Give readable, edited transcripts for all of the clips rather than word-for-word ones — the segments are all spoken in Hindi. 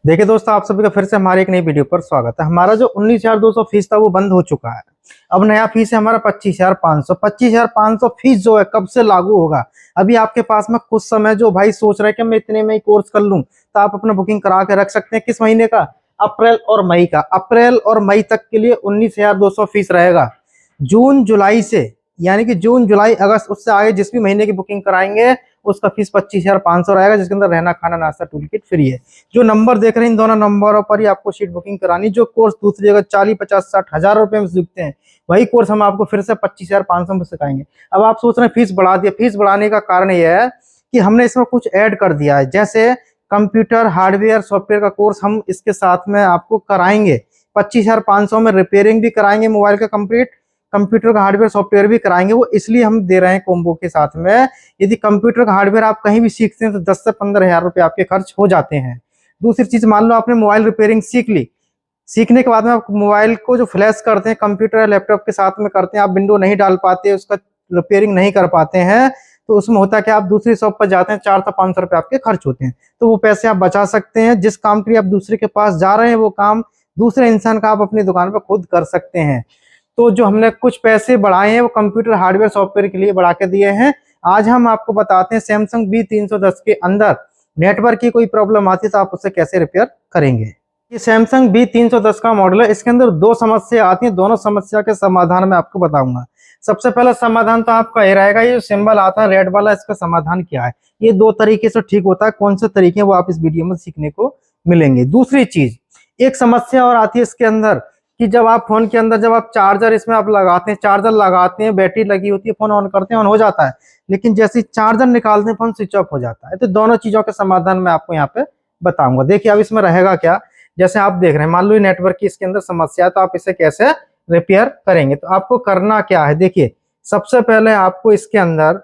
देखिए दोस्तों, आप सभी का फिर से हमारे एक नई वीडियो पर स्वागत है। हमारा जो 19,200 फीस था वो बंद हो चुका है। अब नया फीस है हमारा 25,500 फीस जो है कब से लागू होगा। अभी आपके पास में कुछ समय जो भाई सोच रहे हैं कि मैं इतने में ही कोर्स कर लूं, तो आप अपना बुकिंग करा के रख सकते हैं। किस महीने का? अप्रैल और मई का। अप्रैल और मई तक के लिए 19,200 फीस रहेगा। जून जुलाई से यानी कि जून जुलाई अगस्त उससे आगे जिस भी महीने की बुकिंग कराएंगे उसका फीस 25,500 रहेगा, जिसके अंदर रहना खाना नाश्ता टूल किट फ्री है। जो नंबर देख रहे हैं इन दोनों नंबरों पर ही आपको सीट बुकिंग करानी। जो कोर्स दूसरी जगह 40, 50, 60 हजार रुपए में सीखते हैं वही कोर्स हम आपको फिर से 25,500 में सिखाएंगे। अब आप सोच रहे हैं फीस बढ़ा दिया। फीस बढ़ाने का कारण यह है कि हमने इसमें कुछ ऐड कर दिया है, जैसे कंप्यूटर हार्डवेयर सॉफ्टवेयर का कोर्स हम इसके साथ में आपको कराएंगे 25,500 में। रिपेयरिंग भी कराएंगे मोबाइल का कंप्लीट, कंप्यूटर का हार्डवेयर सॉफ्टवेयर भी कराएंगे। वो इसलिए हम दे रहे हैं कॉम्बो के साथ में। यदि कंप्यूटर का हार्डवेयर आप कहीं भी सीखते हैं तो 10 से 15 हजार रुपए आपके खर्च हो जाते हैं। दूसरी चीज, मान लो आपने मोबाइल रिपेयरिंग सीख ली, सीखने के बाद में आप मोबाइल को जो फ्लैश करते हैं कंप्यूटर या लैपटॉप के साथ में करते हैं, आप विंडो नहीं डाल पाते, उसका रिपेयरिंग नहीं कर पाते हैं, तो उसमें होता है कि आप दूसरी शॉप पर जाते हैं, 400 से 500 रुपए आपके खर्च होते हैं। तो वो पैसे आप बचा सकते हैं। जिस काम के लिए आप दूसरे के पास जा रहे हैं वो काम दूसरे इंसान का आप अपनी दुकान पर खुद कर सकते हैं। तो जो हमने कुछ पैसे बढ़ाए हैं वो कंप्यूटर हार्डवेयर सॉफ्टवेयर के लिए बढ़ा के दिए हैं। आज हम आपको बताते हैं सैमसंग B310 के अंदर नेटवर्क की कोई प्रॉब्लम आती है तो आप उसे कैसे रिपेयर करेंगे। ये सैमसंग B310 का मॉडल है। इसके अंदर दो समस्या आती हैं, दोनों समस्या के समाधान मैं आपको बताऊंगा। सबसे पहला समाधान तो आपका ये रहेगा, ये जो सिंबल आता है रेड वाला, इसका समाधान क्या है। ये दो तरीके से ठीक होता है। कौन से तरीके वो आप इस वीडियो में सीखने को मिलेंगे। दूसरी चीज, एक समस्या और आती है इसके अंदर कि जब आप फोन के अंदर जब आप चार्जर इसमें आप लगाते हैं, चार्जर लगाते हैं, बैटरी लगी होती है, फोन ऑन करते हैं, ऑन हो जाता है, लेकिन जैसे चार्जर निकालते हैं फोन स्विच ऑफ हो जाता है। तो दोनों चीजों के समाधान मैं आपको यहाँ पे बताऊंगा। देखिए अब इसमें रहेगा क्या, जैसे आप देख रहे हैं, मान लो नेटवर्क की इसके अंदर समस्या है, तो आप इसे कैसे रिपेयर करेंगे। तो आपको करना क्या है, देखिए सबसे पहले आपको इसके अंदर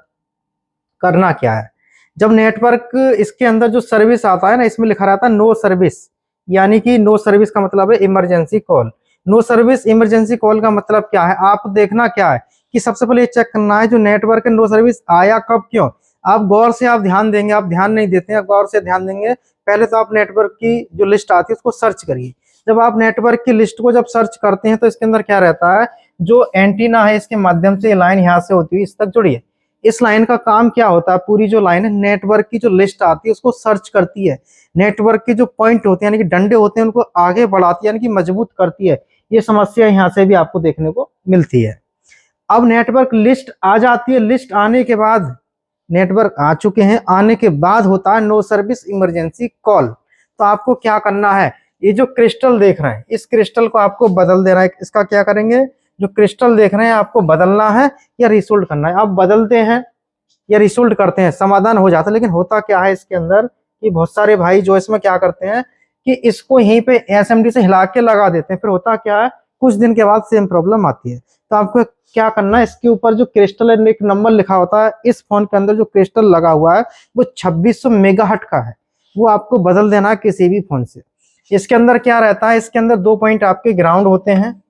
करना क्या है। जब नेटवर्क इसके अंदर जो सर्विस आता है ना, इसमें लिखा रहता है नो सर्विस, यानी कि नो सर्विस का मतलब है emergency call. No service emergency call का मतलब क्या है, आप देखना क्या है कि सबसे पहले ये चेक करना है जो नेटवर्क नो सर्विस आया कब, क्यों। आप गौर से आप ध्यान देंगे, आप ध्यान नहीं देते हैं, गौर से ध्यान देंगे। पहले तो आप नेटवर्क की जो लिस्ट आती है उसको सर्च करिए। जब आप नेटवर्क की लिस्ट को जब सर्च करते हैं तो इसके अंदर क्या रहता है, जो एंटीना है इसके माध्यम से लाइन यहाँ से होती है इस तक जुड़ी है। इस लाइन का काम क्या होता है, पूरी जो लाइन है नेटवर्क की जो लिस्ट आती है उसको सर्च करती है। नेटवर्क के जो पॉइंट होते हैं यानी कि डंडे होते हैं उनको आगे बढ़ाती है, यानी कि मजबूत करती है। ये समस्या यहाँ से भी आपको देखने को मिलती है। अब नेटवर्क लिस्ट आ जाती है, लिस्ट आने के बाद नेटवर्क आ चुके हैं, आने के बाद होता है नो सर्विस इमरजेंसी कॉल। तो आपको क्या करना है, ये जो क्रिस्टल देख रहे हैं इस क्रिस्टल को आपको बदल देना है। इसका क्या करेंगे, जो क्रिस्टल देख रहे हैं आपको बदलना है या रिसोल्ड करना है। आप बदलते हैं या रिसोल्ड करते हैं समाधान हो जाता है। लेकिन होता क्या है इसके अंदर कि बहुत सारे भाई जो इसमें क्या करते हैं कि इसको यहीं पे SMD से हिला के लगा देते हैं, फिर होता क्या है कुछ दिन के बाद सेम प्रॉब्लम आती है। तो आपको क्या करना है, इसके ऊपर जो क्रिस्टल है एक नंबर लिखा होता है, इस फोन के अंदर जो क्रिस्टल लगा हुआ है वो 2600 मेगाहर्ट्ज का है, वो आपको बदल देना है किसी भी फोन से। इसके अंदर क्या रहता है, इसके अंदर 2 पॉइंट आपके ग्राउंड होते हैं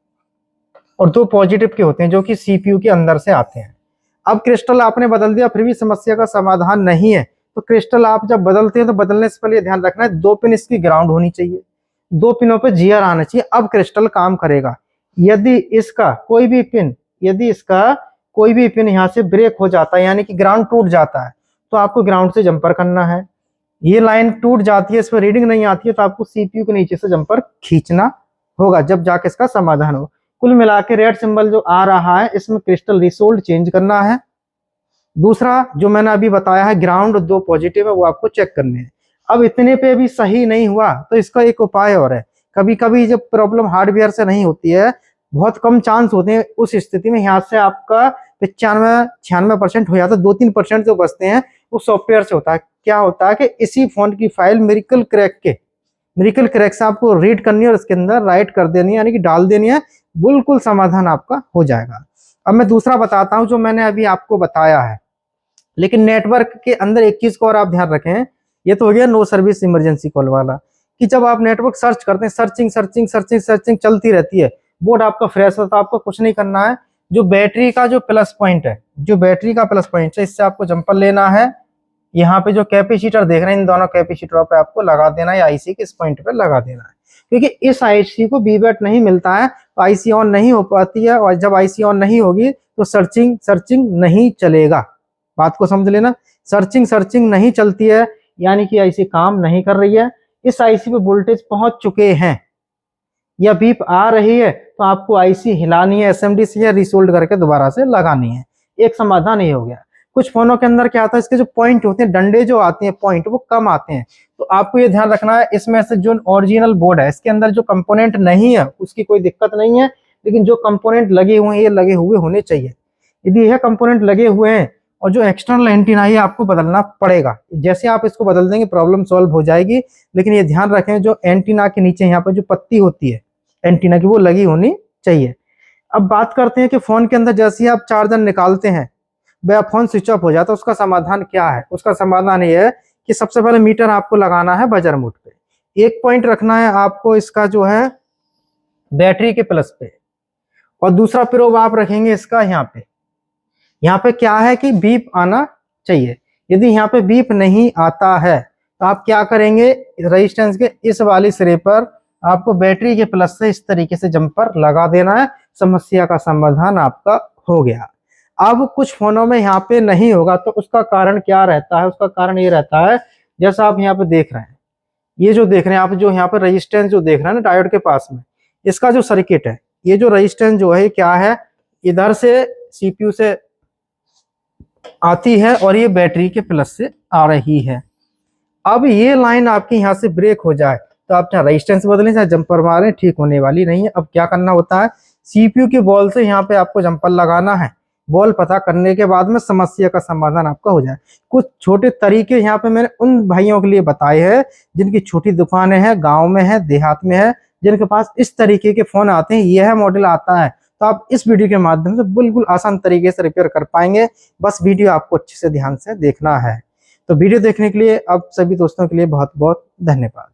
और 2 पॉजिटिव के होते हैं जो कि CPU के अंदर से आते हैं। अब क्रिस्टल आपने बदल दिया फिर भी समस्या का समाधान नहीं है, तो क्रिस्टल आप जब बदलते हैं तो बदलने से पहले ध्यान रखना है 2 पिन इसकी ग्राउंड होनी चाहिए, 2 पिनों पे GR आना चाहिए, अब क्रिस्टल काम करेगा। यदि इसका कोई भी पिन यहाँ से ब्रेक हो जाता है यानी कि ग्राउंड टूट जाता है, तो आपको ग्राउंड से जंपर करना है। ये लाइन टूट जाती है, इस पर रीडिंग नहीं आती है, तो आपको CPU के नीचे से जंपर खींचना होगा, जब जाके इसका समाधान हो। कुल मिला के रेड सिंबल जो आ रहा है इसमें क्रिस्टल रिसोल्ड चेंज करना है। दूसरा जो मैंने अभी बताया है ग्राउंड 2 पॉजिटिव है वो आपको चेक करने हैं। अब इतने पे भी सही नहीं हुआ तो इसका एक उपाय और है। कभी कभी जब प्रॉब्लम हार्डवेयर से नहीं होती है, बहुत कम चांस होते हैं, उस स्थिति में यहाँ से आपका 95-96% हो जाता है, 2-3% जो बचते हैं वो सॉफ्टवेयर से होता है। क्या होता है कि इसी फोन की फाइल मिरेकल क्रैक से आपको रीड करनी है और इसके अंदर राइट कर देनी है, यानी कि डाल देनी है, बिल्कुल समाधान आपका हो जाएगा। अब मैं दूसरा बताता हूं जो मैंने अभी आपको बताया है, लेकिन नेटवर्क के अंदर एक चीज को और आप ध्यान रखें। ये तो हो गया नो सर्विस इमरजेंसी कॉल वाला, कि जब आप नेटवर्क सर्च करते हैं सर्चिंग चलती रहती है, बोर्ड आपका फ्रेश है, तो आपको कुछ नहीं करना है। जो बैटरी का प्लस पॉइंट है इससे आपको जंपर लेना है, यहाँ पे जो कैपेसिटर देख रहे हैं इन दोनों कैपेसिटरों पे आपको लगा देना है, आईसी के इस पॉइंट पे लगा देना है, क्योंकि इस आईसी को वीवैट नहीं मिलता है तो आईसी ऑन नहीं हो पाती है, और जब आईसी ऑन नहीं होगी तो सर्चिंग नहीं चलेगा। बात को समझ लेना, सर्चिंग नहीं चलती है, यानी कि आईसी काम नहीं कर रही है। इस आईसी पे वोल्टेज पहुंच चुके हैं या बीप आ रही है तो आपको आईसी हिलानी है एसएमडी से या रिसोल्ड करके दोबारा से लगानी है। एक समाधान ये हो गया। कुछ फोनों के अंदर क्या आता है, इसके जो पॉइंट होते हैं, डंडे जो आते हैं पॉइंट, वो कम आते हैं, तो आपको ये ध्यान रखना है इसमें से जो ओरिजिनल बोर्ड है इसके अंदर जो कंपोनेंट नहीं है उसकी कोई दिक्कत नहीं है, लेकिन जो कंपोनेंट लगे हुए हैं ये लगे हुए होने चाहिए। यदि यह कंपोनेंट लगे हुए हैं और जो एक्सटर्नल एंटीना है आपको बदलना पड़ेगा। जैसे आप इसको बदल देंगे प्रॉब्लम सॉल्व हो जाएगी, लेकिन ये ध्यान रखें जो एंटीना के नीचे यहाँ पर जो पत्ती होती है एंटीना की वो लगी होनी चाहिए। अब बात करते हैं कि फोन के अंदर जैसे ही आप चार्जर निकालते हैं वह फोन स्विच ऑफ हो जाता है, उसका समाधान क्या है? उसका समाधान ये है कि सबसे पहले मीटर आपको लगाना है बजर मोड पे, एक पॉइंट रखना है आपको इसका जो है बैटरी के प्लस पे, और दूसरा प्रोब आप रखेंगे इसका यहाँ पे क्या है कि बीप आना चाहिए। यदि यहाँ पे बीप नहीं आता है तो आप क्या करेंगे, रेजिस्टेंस के इस वाली सिरे पर आपको बैटरी के प्लस से इस तरीके से जंपर लगा देना है, समस्या का समाधान आपका हो गया। अब कुछ फोनों में यहाँ पे नहीं होगा तो उसका कारण क्या रहता है? उसका कारण ये रहता है, जैसा आप यहाँ पे देख रहे हैं, ये जो देख रहे हैं आप, जो यहाँ पे रेजिस्टेंस जो देख रहे हैं ना डायोड के पास में, इसका जो सर्किट है, ये जो रेजिस्टेंस जो है क्या है, इधर से सीपीयू से आती है और ये बैटरी के प्लस से आ रही है। अब ये लाइन आपकी यहाँ से ब्रेक हो जाए तो आप चाहे रेजिस्टेंस बदलें चाहे जंपर मारें, ठीक होने वाली नहीं है। अब क्या करना होता है, सीपीयू के बॉल से यहाँ पे आपको जंपर लगाना है, बॉल पता करने के बाद में समस्या का समाधान आपका हो जाए। कुछ छोटे तरीके यहाँ पे मैंने उन भाइयों के लिए बताए हैं जिनकी छोटी दुकानें हैं, गाँव में है, देहात में है, जिनके पास इस तरीके के फोन आते हैं, यह मॉडल आता है, तो आप इस वीडियो के माध्यम से बिल्कुल आसान तरीके से रिपेयर कर पाएंगे। बस वीडियो आपको अच्छे से ध्यान से देखना है। तो वीडियो देखने के लिए आप सभी दोस्तों के लिए बहुत बहुत धन्यवाद।